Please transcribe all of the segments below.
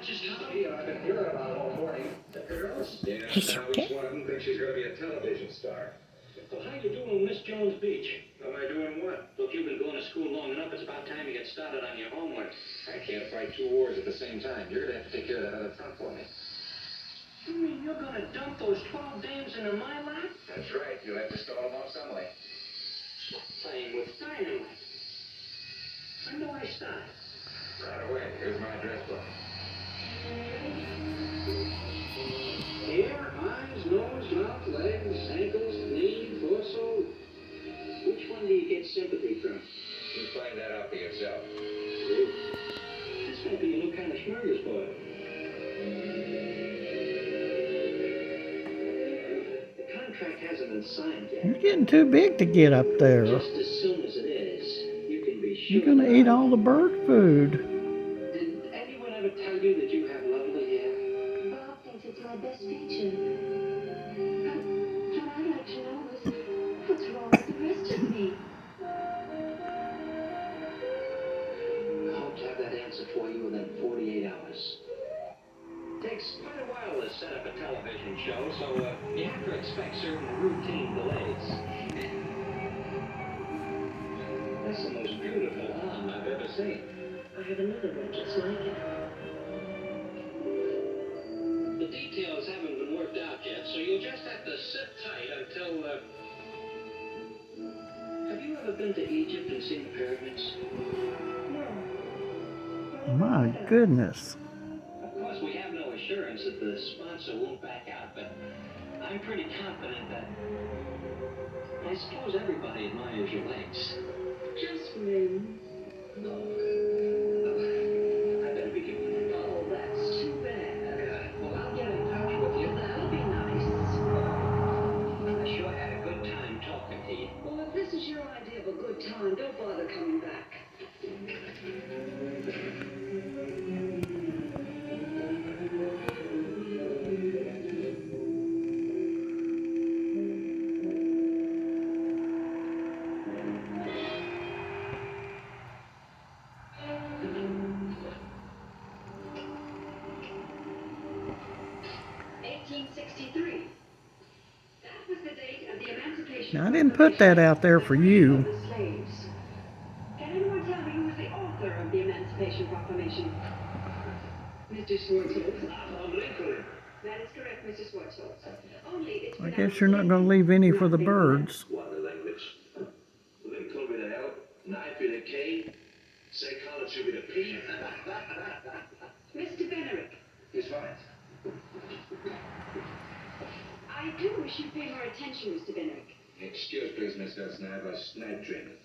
just Tommy. I've been hearing about it all morning. The girls? Yeah, now each one of them thinks she's going to be a television star. Well, how you doing, Miss Jones Beach? How am I doing what? Look, you've been going to school long enough. It's about time you get started on your homework. I can't fight two wars at the same time. You're going to have to take care of that other front for me. You mean you're going to dump those 12 dames into my lap? That's right. You'll have to stall them off some way. Stop playing with dynamite. When do I start? Right away. Here's my address book. Hair, eyes, nose, mouth, legs, ankles, knee, torso. Which one do you get sympathy from? You find that out for yourself. This might be a new kind of smorgasbord. The contract hasn't been signed yet. You're getting too big to get up there. Just as soon as it is, you can be sure. You're gonna eat all the bird food. Did anyone ever tell you that you have lovely hair? Bob thinks it's my best feature. But what I'd like to know is, what's wrong with the rest of me? I hope to have that answer for you within 48 hours. Takes quite a while to set up a television show, so you have to expect certain routine delays. That's the most beautiful arm I've ever seen. I have another one just like it. The details haven't been worked out yet, so you'll just have to sit tight until, Have you ever been to Egypt and seen the pyramids? No. My goodness. Of course, we have no assurance that the sponsor won't back out, but I'm pretty confident that... I suppose everybody admires your legs. Just men. I better be giving you... Oh, that's too bad. Well, I'll get in touch with you. That'll be nice. I sure had a good time talking to you. Well, if this is your idea of a good time, don't bother coming back. That was the date of the emancipation. Now, I didn't put that out there for you. of the slaves. Can anyone tell me who was the author of the Emancipation Proclamation? Mr. Schwartz. Lincoln. That is correct, Mr. Schwartz. Only it's I guess you're not gonna leave any for the birds. What the language? Lincoln with an L, knife with a K, psychology with a P. Mr. Benerick, He's fine. I do wish you'd pay more attention, Mr. Benerick. Excuse please, Miss Nelson, I was night training.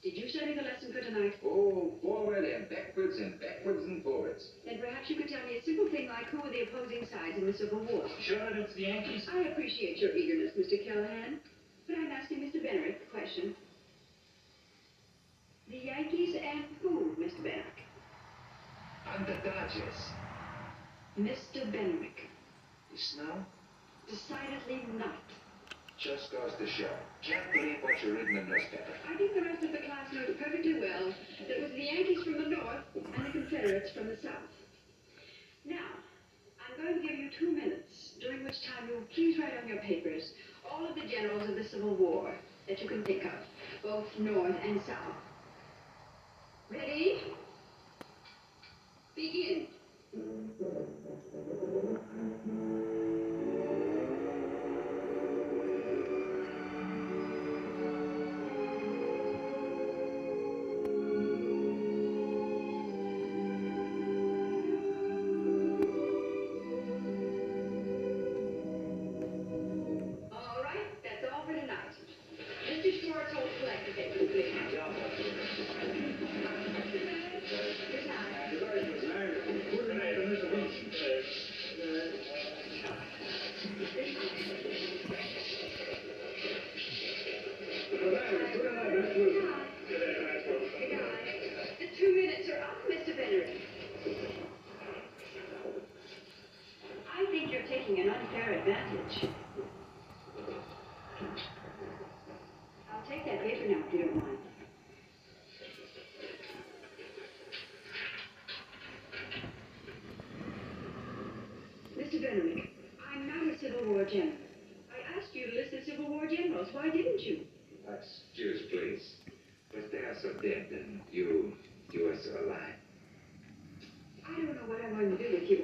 Did you study the lesson for tonight? Oh, forward and backwards and backwards and forwards. Then perhaps you could tell me a simple thing like who were the opposing sides in the Civil War. Sure that it's the Yankees? I appreciate your eagerness, Mr. Callahan, but I'm asking Mr. Benerick the question. The Yankees and who, Mr. Benerick? And the Dodgers. Mr. Benerick. You smell? Decidedly not. Just goes to show. Can't believe what you read in the newspaper. I think the rest of the class knows perfectly well that it was the Yankees from the north and the Confederates from the south. Now, I'm going to give you 2 minutes, during which time you'll please write on your papers all of the generals of the Civil War that you can think of, both north and south. Ready? Begin. All right, that's all for tonight. Mr. Schwartz, hold collector papers, please. General. I asked you to list the Civil War generals. Why didn't you? Excuse, please. But they are so dead, and you are so alive. I don't know what I'm going to do with you.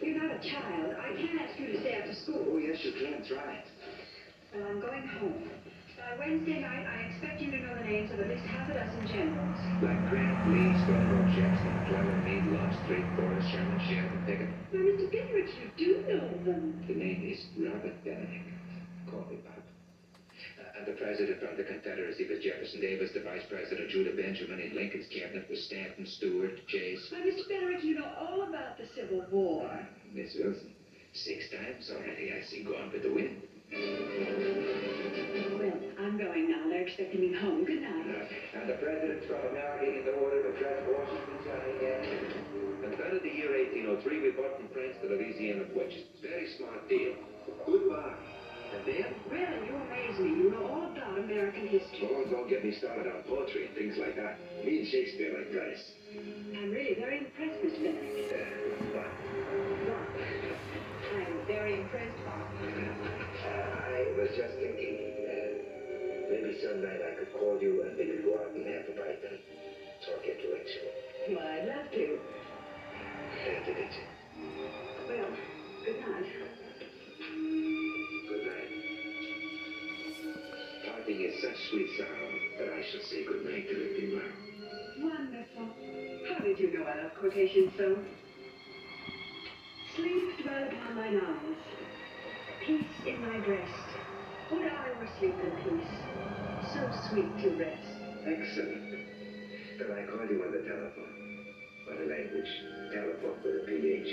You're not a child. I can't ask you to stay after school. Oh, yes, you can. Try it. Well, I'm going home. By Wednesday night, I expect you to know the names of at least half a dozen generals. Like Grant, Lee, Stonewall Jackson, Cleveland, Meade, Longstreet, Forrest, Sherman, Sheridan, Pickett. Now, Mr. Goodrich, you do know them. The name is Robert Benedict. Call me Bob. And the president from the Confederacy was Jefferson Davis. The vice president, Judah Benjamin. In Lincoln's cabinet was Stanton, Stewart, Chase. Now, Mr. Benedict, you know all about the Civil War. Miss Wilson. 6 times already I see Gone with the Wind. Well, I'm going now. They're expecting me home. Good night. And the president's from America in the order to address Washington, Johnny. And then in the year 1803, we bought from France the Louisiana Purchase. Very smart deal. Goodbye. And then? Really, you amaze me. You know all about American history. Oh, don't get me started on poetry and things like that. Me and Shakespeare like Price. I'm really very impressed, Mr. Benedict. What? I'm very impressed, Bob. I was just thinking, maybe some night I could call you and we could go out and have a bite and talk intellectual. Well, I'd love to. Glad to meet you. Well, good night. Good night. Parting is such sweet sound that I shall say good night to living well. Wonderful. How did you know I love quotations so? Sleep dwell upon mine eyes. Peace in my breast. Would I were sleep in peace. So sweet to rest. Excellent. Then I call you on the telephone. What a language. Telephone with a PH.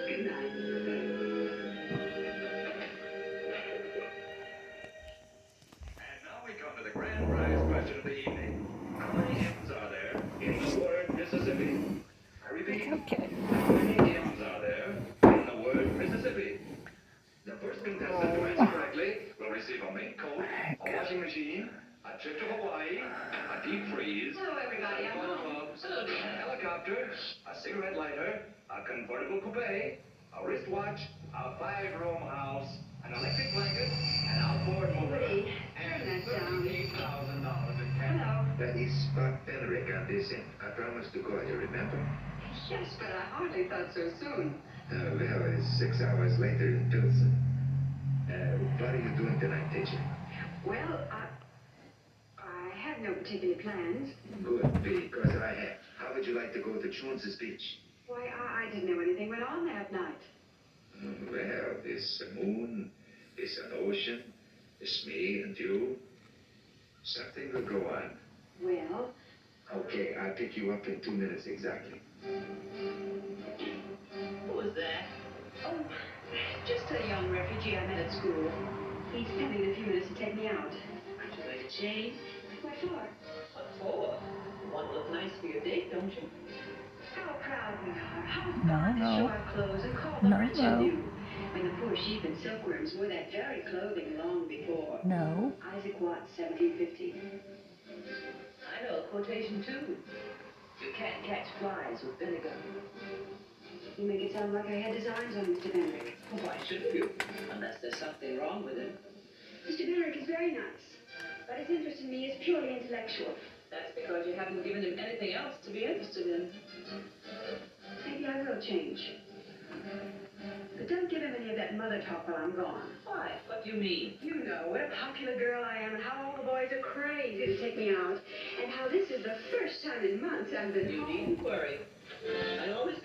Good night. And now we come to the grand prize question of the evening. How many M's are there in the word Mississippi? I repeat. Okay. How many M's are there in the word Mississippi? The first contestant to answer correctly will receive a mink coat, a washing machine, a trip to Hawaii, a deep freeze, Hello, everybody. I'm fun home. clubs, a helicopter, a cigarette lighter, a convertible coupe, a wristwatch, a 5-room house, an electric blanket, an outboard motor, Woody, and turn that down. $38,000 in cash. Hello. That is Spot Benrick on this end. I promised to call you, remember? Yes, but I hardly thought so soon. Well, it's 6 hours later in Pilsen. What are you doing tonight, teacher? Well, I have no particular plans. Good, because I have. How would you like to go to Jones's Beach? Why, I didn't know anything went on that night. Well, there's a moon, there's an ocean, there's me and you. Something will go on. Well, Okay, I'll pick you up in 2 minutes exactly. who was that? Oh, just a young refugee I met at school. He's coming in a few minutes to take me out. Aren't you going to change? What for? What for? You want to look nice for your date, don't you? How proud we are. How No, fun to no. show our clothes and call them No, rich no. and new. When the poor sheep and silkworms wore that very clothing long before. No. Isaac Watts, 1750. I know a quotation too. You can't catch flies with vinegar. You make it sound like I had designs on Mr. Benrick. Why should you? Unless there's something wrong with him. Mr. Benrick is very nice, but his interest in me is purely intellectual. That's because you haven't given him anything else to be interested in. Maybe I will change. But don't give him any of that mother talk while I'm gone. Why? What do you mean? You know what a popular girl I am and how all the boys are crazy to take me out. And how this is the first time in months I've been You home. needn't worry. I always